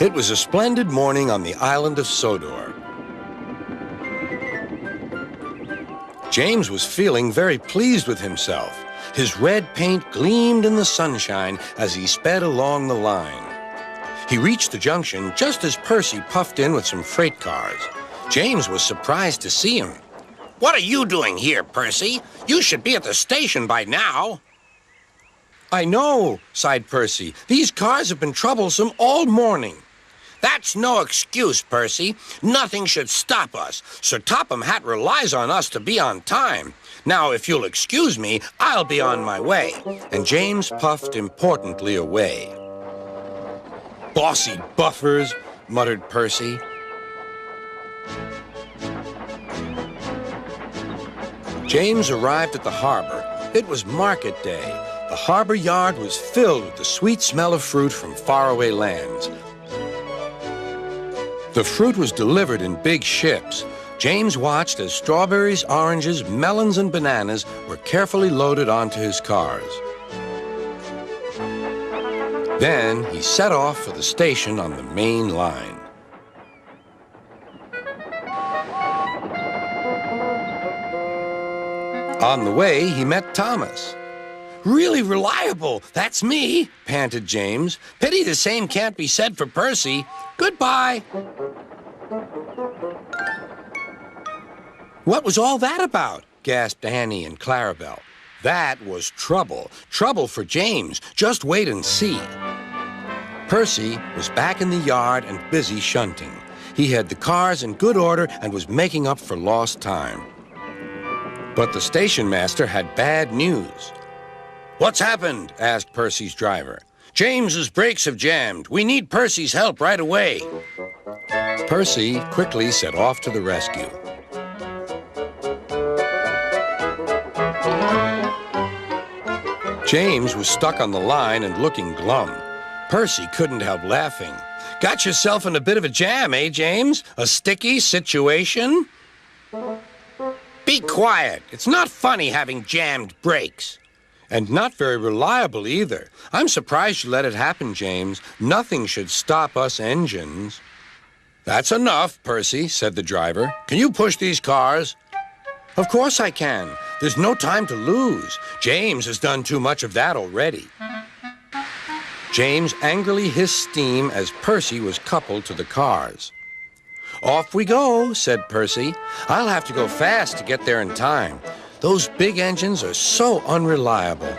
It was a splendid morning on the island of Sodor. James was feeling very pleased with himself. His red paint gleamed in the sunshine as he sped along the line. He reached the junction just as Percy puffed in with some freight cars. James was surprised to see him. What are you doing here, Percy? You should be at the station by now. I know, sighed Percy. These cars have been troublesome all morning. That's no excuse, Percy. Nothing should stop us. Sir Topham Hatt relies on us to be on time. Now, if you'll excuse me, I'll be on my way. And James puffed importantly away. Bossy buffers, muttered Percy. James arrived at the harbor. It was market day. The harbor yard was filled with the sweet smell of fruit from faraway lands. The fruit was delivered in big ships. James watched as strawberries, oranges, melons, and bananas were carefully loaded onto his cars. Then he set off for the station on the main line. On the way, he met Thomas. Really reliable, that's me, panted James. Pity the same can't be said for Percy. Goodbye. What was all that about? Gasped Annie and Clarabelle. That was trouble. Trouble for James. Just wait and see. Percy was back in the yard and busy shunting. He had the cars in good order and was making up for lost time. But the station master had bad news. What's happened? Asked Percy's driver. James's brakes have jammed. We need Percy's help right away. Percy quickly set off to the rescue. James was stuck on the line and looking glum. Percy couldn't help laughing. Got yourself in a bit of a jam, eh, James? A sticky situation? Be quiet. It's not funny having jammed brakes. And not very reliable either. I'm surprised you let it happen, James. Nothing should stop us engines. That's enough, Percy, said the driver. Can you push these cars? Of course I can. There's no time to lose. James has done too much of that already. James angrily hissed steam as Percy was coupled to the cars. Off we go, said Percy. I'll have to go fast to get there in time. Those big engines are so unreliable.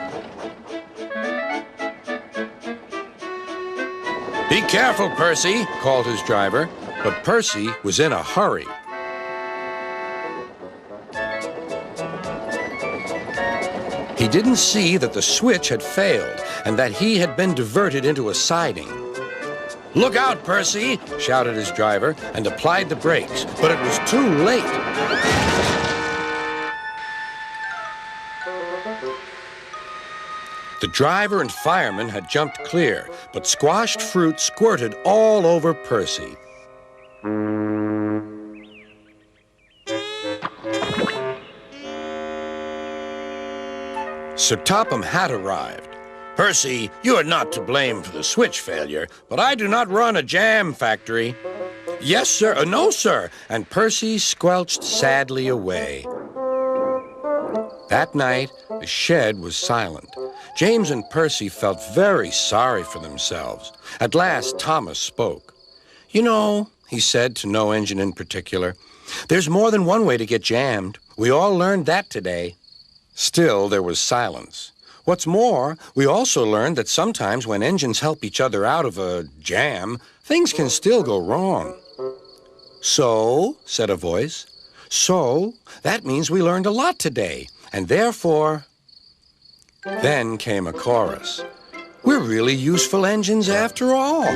Be careful, Percy, called his driver, but Percy was in a hurry. He didn't see that the switch had failed and that he had been diverted into a siding. Look out, Percy, shouted his driver and applied the brakes, but it was too late. The driver and fireman had jumped clear, but squashed fruit squirted all over Percy. Sir Topham Hatt arrived. Percy, you are not to blame for the switch failure, but I do not run a jam factory. Yes, sir. No, sir. And Percy squelched sadly away. That night, the shed was silent. James and Percy felt very sorry for themselves. At last, Thomas spoke. You know, he said to no engine in particular, there's more than one way to get jammed. We all learned that today. Still, there was silence. What's more, we also learned that sometimes when engines help each other out of a jam, things can still go wrong. So, said a voice, so that means we learned a lot today, and therefore... Then came a chorus. We're really useful engines after all.